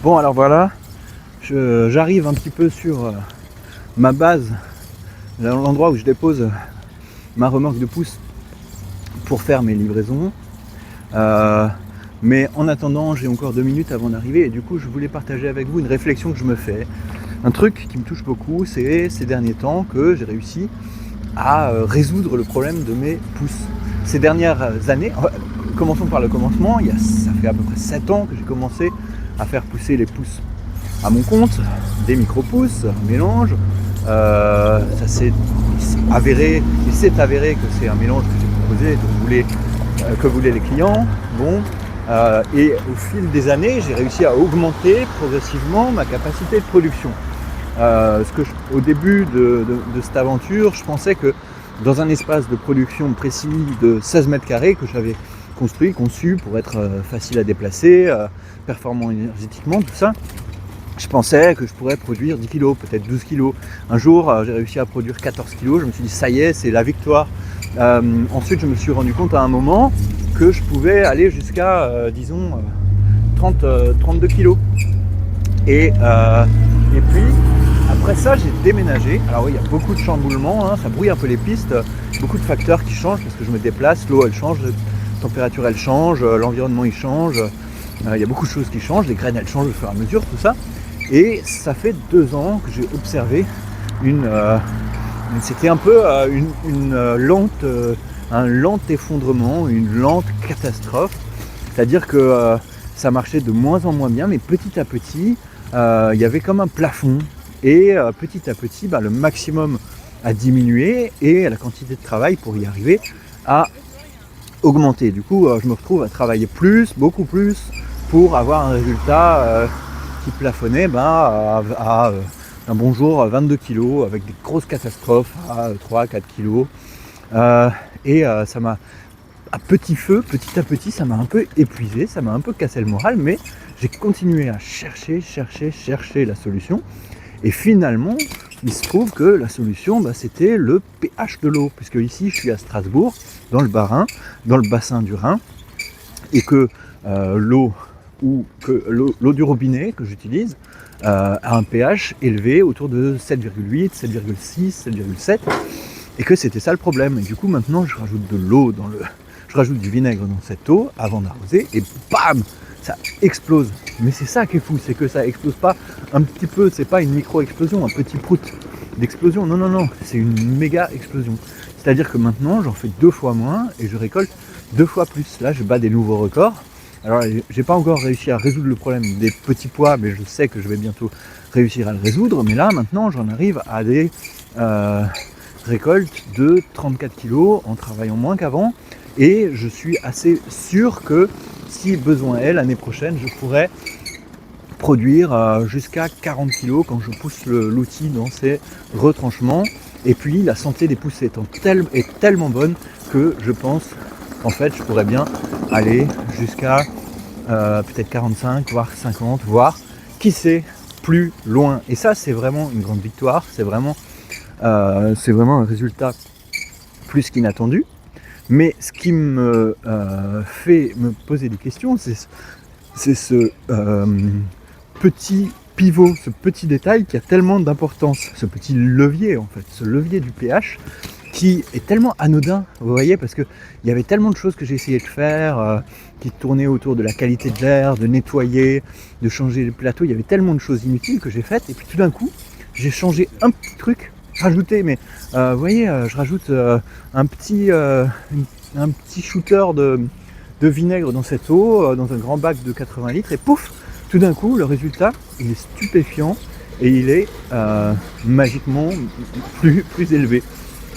Bon, alors voilà, j'arrive un petit peu sur ma base, l'endroit où je dépose ma remorque de pouce pour faire mes livraisons. Mais en attendant, j'ai encore 2 minutes avant d'arriver et du coup, je voulais partager avec vous une réflexion que je me fais. Un truc qui me touche beaucoup, c'est ces derniers temps que j'ai réussi à résoudre le problème de mes pouces. Ces dernières années, commençons par le commencement, ça fait à peu près 7 ans que j'ai commencé à faire pousser les pouces à mon compte, des micro-pousses, un mélange. Ça s'est avéré, il s'est avéré que c'est un mélange que j'ai proposé, que voulaient les clients. Bon, et au fil des années, j'ai réussi à augmenter progressivement ma capacité de production. Au début de cette aventure, je pensais que dans un espace de production précis de 16 mètres carrés que j'avais conçu pour être facile à déplacer, performant énergétiquement, tout ça, je pensais que je pourrais produire 10 kg, peut-être 12 kg. Un jour, j'ai réussi à produire 14 kg, je me suis dit ça y est, c'est la victoire. Ensuite, je me suis rendu compte à un moment que je pouvais aller jusqu'à, 32 kg. Et puis, après ça, j'ai déménagé. Alors oui, il y a beaucoup de chamboulements, ça brouille un peu les pistes, beaucoup de facteurs qui changent parce que je me déplace, l'eau elle change, la température elle change, l'environnement il change, il y a beaucoup de choses qui changent, les graines elles changent au fur et à mesure, tout ça. Et ça fait 2 ans que j'ai observé c'était un peu un lent effondrement, une lente catastrophe. C'est-à-dire que ça marchait de moins en moins bien, mais petit à petit, il y avait comme un plafond. Et petit à petit, le maximum a diminué et la quantité de travail pour y arriver a augmenté. Du coup, je me retrouve à travailler beaucoup plus, pour avoir un résultat qui plafonnait à un bon jour 22 kg avec des grosses catastrophes à 3-4 kg. Ça m'a, à petit feu, petit à petit, ça m'a un peu épuisé, ça m'a un peu cassé le moral, mais j'ai continué à chercher la solution. Et finalement, il se trouve que la solution, c'était le pH de l'eau, puisque ici, je suis à Strasbourg, dans le Bas-Rhin, dans le bassin du Rhin, et que l'eau du robinet que j'utilise a un pH élevé autour de 7,8, 7,6, 7,7, et que c'était ça le problème. Et du coup, maintenant, je rajoute de l'eau je rajoute du vinaigre dans cette eau avant d'arroser, et bam, ça explose. Mais c'est ça qui est fou, c'est que ça explose pas un petit peu, c'est pas une micro-explosion, un petit prout d'explosion, non, c'est une méga explosion. C'est-à-dire que maintenant, j'en fais 2 fois moins et je récolte 2 fois plus. Là, je bats des nouveaux records. Alors, j'ai pas encore réussi à résoudre le problème des petits pois, mais je sais que je vais bientôt réussir à le résoudre. Mais là, maintenant, j'en arrive à des récoltes de 34 kg en travaillant moins qu'avant. Et je suis assez sûr que si besoin est, l'année prochaine, je pourrais produire jusqu'à 40 kg quand je pousse l'outil dans ses retranchements. Et puis la santé des pousses est tellement bonne que je pense qu'en fait je pourrais bien aller jusqu'à peut-être 45, voire 50, voire qui sait plus loin. Et ça c'est vraiment une grande victoire, c'est vraiment un résultat plus qu'inattendu. Mais ce qui me fait me poser des questions, c'est ce petit pivot, ce petit détail qui a tellement d'importance, ce petit levier en fait, ce levier du pH qui est tellement anodin, vous voyez, parce qu'il y avait tellement de choses que j'ai essayé de faire, qui tournaient autour de la qualité de l'air, de nettoyer, de changer les plateaux, il y avait tellement de choses inutiles que j'ai faites, et puis tout d'un coup, j'ai changé un petit truc, rajouté, mais vous voyez, je rajoute un petit shooter de vinaigre dans cette eau, dans un grand bac de 80 litres, et pouf, tout d'un coup, le résultat, il est stupéfiant et il est magiquement plus élevé.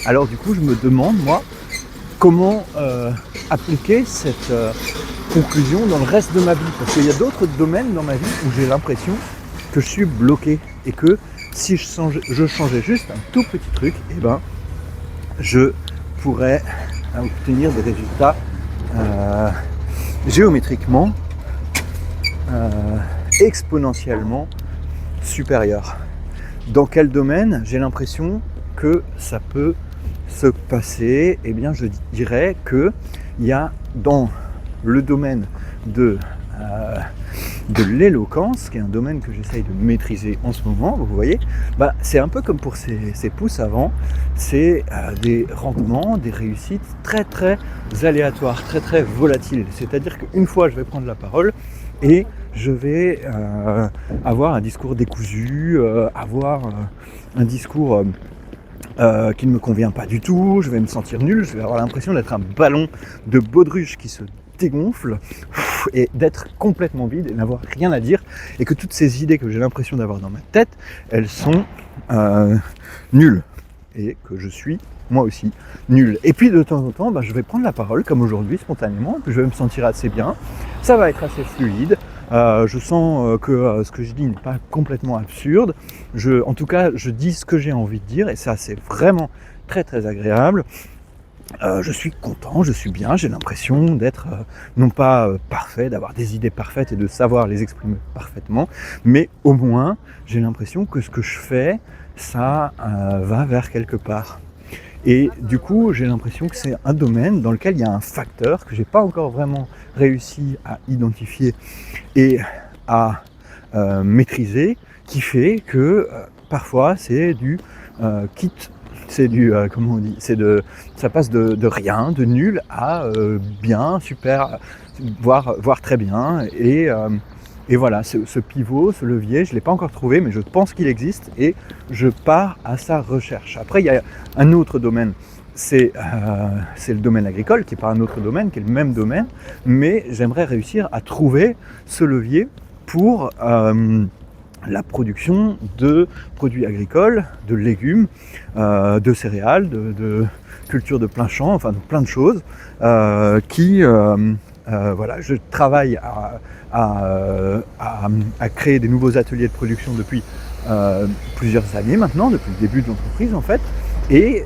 Alors du coup, je me demande, moi, comment appliquer cette conclusion dans le reste de ma vie. Parce qu'il y a d'autres domaines dans ma vie où j'ai l'impression que je suis bloqué et que si je changeais juste un tout petit truc, je pourrais obtenir des résultats géométriquement exponentiellement supérieurs. Dans quel domaine j'ai l'impression que ça peut se passer? Eh bien, je dirais qu'il y a dans le domaine de de l'éloquence, qui est un domaine que j'essaye de maîtriser en ce moment, vous voyez, c'est un peu comme pour ces pousses avant, c'est des rendements, des réussites très très aléatoires, très très volatiles. C'est-à-dire qu'une fois je vais prendre la parole et je vais avoir un discours décousu, avoir un discours qui ne me convient pas du tout, je vais me sentir nul, je vais avoir l'impression d'être un ballon de baudruche qui se dégonfle et d'être complètement vide et n'avoir rien à dire, et que toutes ces idées que j'ai l'impression d'avoir dans ma tête, elles sont nulles, et que je suis moi aussi nul. Et puis de temps en temps, je vais prendre la parole comme aujourd'hui spontanément, et puis je vais me sentir assez bien, ça va être assez fluide. Je sens que ce que je dis n'est pas complètement absurde. En tout cas, je dis ce que j'ai envie de dire, et ça, c'est vraiment très très agréable. Je suis content, je suis bien, j'ai l'impression d'être non pas parfait, d'avoir des idées parfaites et de savoir les exprimer parfaitement, mais au moins j'ai l'impression que ce que je fais, ça va vers quelque part. Et du coup, j'ai l'impression que c'est un domaine dans lequel il y a un facteur que j'ai pas encore vraiment réussi à identifier et à maîtriser, qui fait que parfois c'est du kit. C'est du, comment on dit, ça passe de rien, de nul à bien, super, voire très bien. Et voilà, ce pivot, ce levier, je ne l'ai pas encore trouvé, mais je pense qu'il existe et je pars à sa recherche. Après, il y a un autre domaine, c'est le domaine agricole, qui n'est pas un autre domaine, qui est le même domaine, mais j'aimerais réussir à trouver ce levier pour la production de produits agricoles, de légumes, de céréales, de cultures de plein champ, enfin de plein de choses voilà, je travaille à créer des nouveaux ateliers de production depuis plusieurs années maintenant, depuis le début de l'entreprise en fait, et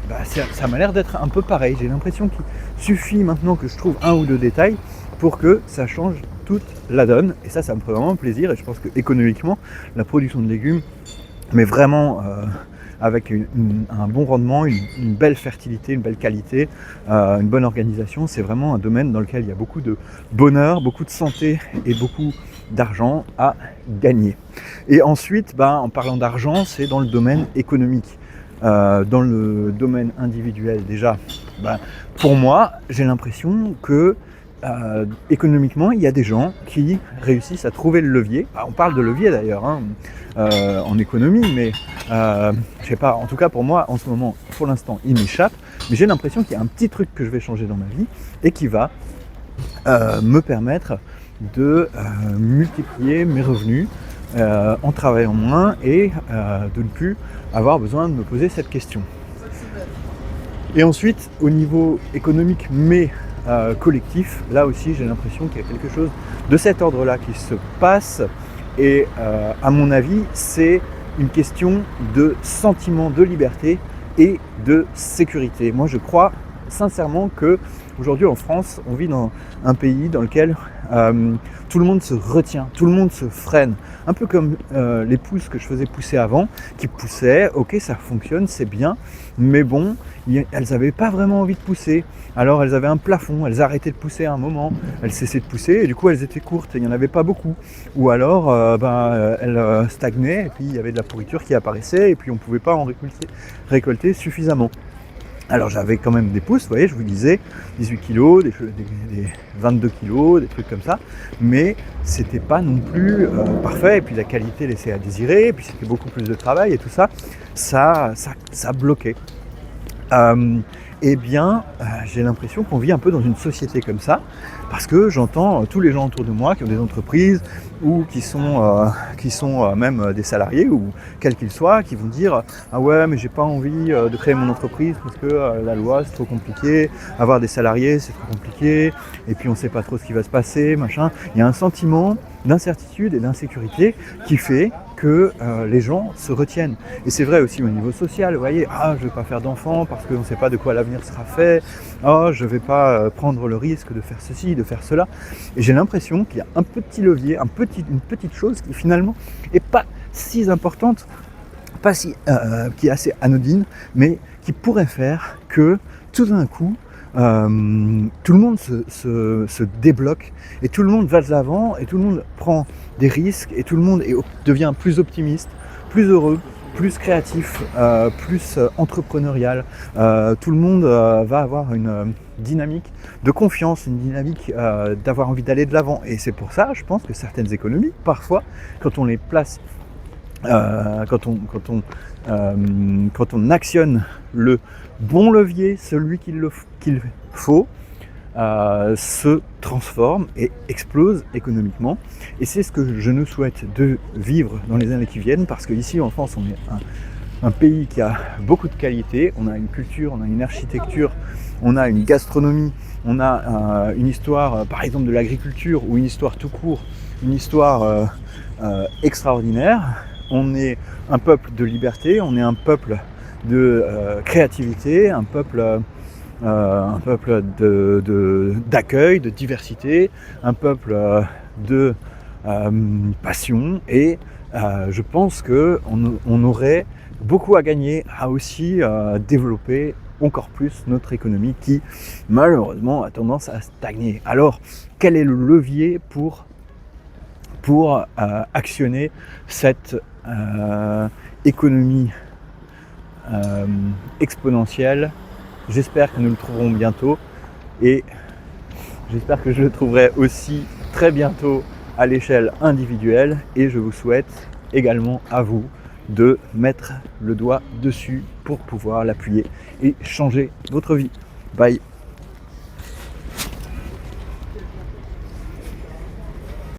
ça m'a l'air d'être un peu pareil. J'ai l'impression qu'il suffit maintenant que je trouve un ou deux détails pour que ça change toute la donne, et ça me ferait vraiment plaisir. Et je pense que économiquement, la production de légumes, mais vraiment avec un bon rendement, une belle fertilité, une belle qualité, une bonne organisation, c'est vraiment un domaine dans lequel il y a beaucoup de bonheur, beaucoup de santé et beaucoup d'argent à gagner. Et ensuite, en parlant d'argent, c'est dans le domaine économique. Dans le domaine individuel déjà, pour moi, j'ai l'impression que économiquement, il y a des gens qui réussissent à trouver le levier. On parle de levier d'ailleurs en économie, mais je sais pas, en tout cas pour moi, en ce moment, pour l'instant, il m'échappe, mais j'ai l'impression qu'il y a un petit truc que je vais changer dans ma vie et qui va me permettre de multiplier mes revenus en travaillant moins et de ne plus avoir besoin de me poser cette question. Et ensuite, au niveau économique, mais collectif, là aussi j'ai l'impression qu'il y a quelque chose de cet ordre-là qui se passe, et à mon avis c'est une question de sentiment de liberté et de sécurité. Moi je crois sincèrement que aujourd'hui en France, on vit dans un pays dans lequel tout le monde se retient, tout le monde se freine. Un peu comme les pousses que je faisais pousser avant, qui poussaient, ok ça fonctionne, c'est bien, mais bon, elles n'avaient pas vraiment envie de pousser. Alors elles avaient un plafond, elles arrêtaient de pousser à un moment, elles cessaient de pousser et du coup elles étaient courtes, il n'y en avait pas beaucoup. Ou alors elles stagnaient et puis il y avait de la pourriture qui apparaissait et puis on ne pouvait pas en récolter suffisamment. Alors j'avais quand même des pousses, vous voyez, je vous disais 18 kg, des 22 kg, des trucs comme ça, mais c'était pas non plus parfait, et puis la qualité laissait à désirer, et puis c'était beaucoup plus de travail et tout ça, ça bloquait. J'ai l'impression qu'on vit un peu dans une société comme ça, parce que j'entends tous les gens autour de moi qui ont des entreprises ou qui sont même des salariés ou quels qu'ils soient, qui vont dire « Ah ouais, mais j'ai pas envie de créer mon entreprise parce que la loi c'est trop compliqué, avoir des salariés c'est trop compliqué, et puis on sait pas trop ce qui va se passer, machin. » Il y a un sentiment d'incertitude et d'insécurité qui fait que les gens se retiennent. Et c'est vrai aussi au niveau social, vous voyez, je vais pas faire d'enfants parce qu'on ne sait pas de quoi l'avenir sera fait, je vais pas prendre le risque de faire ceci, de faire cela. Et j'ai l'impression qu'il y a un petit levier, une petite chose qui finalement est pas si importante, qui est assez anodine, mais qui pourrait faire que tout d'un coup, tout le monde se débloque et tout le monde va de l'avant et tout le monde prend des risques et tout le monde devient plus optimiste, plus heureux, plus créatif, plus entrepreneurial. Tout le monde va avoir une dynamique de confiance, une dynamique d'avoir envie d'aller de l'avant. Et c'est pour ça, je pense que certaines économies, parfois, quand on les place, quand on actionne le bon levier, celui qu'il faut, se transforme et explose économiquement. Et c'est ce que je nous souhaite de vivre dans les années qui viennent, parce qu'ici en France, on est un pays qui a beaucoup de qualité, on a une culture, on a une architecture, on a une gastronomie, on a une histoire, par exemple de l'agriculture, ou une histoire tout court, une histoire extraordinaire. On est un peuple de liberté, on est un peuple de créativité, un peuple d'accueil, de diversité, un peuple de passion, et je pense qu'on aurait beaucoup à gagner à aussi développer encore plus notre économie qui malheureusement a tendance à stagner. Alors quel est le levier pour actionner cette économie exponentielle? J'espère que nous le trouverons bientôt, et j'espère que je le trouverai aussi très bientôt à l'échelle individuelle, et je vous souhaite également à vous de mettre le doigt dessus pour pouvoir l'appuyer et changer votre vie. Bye.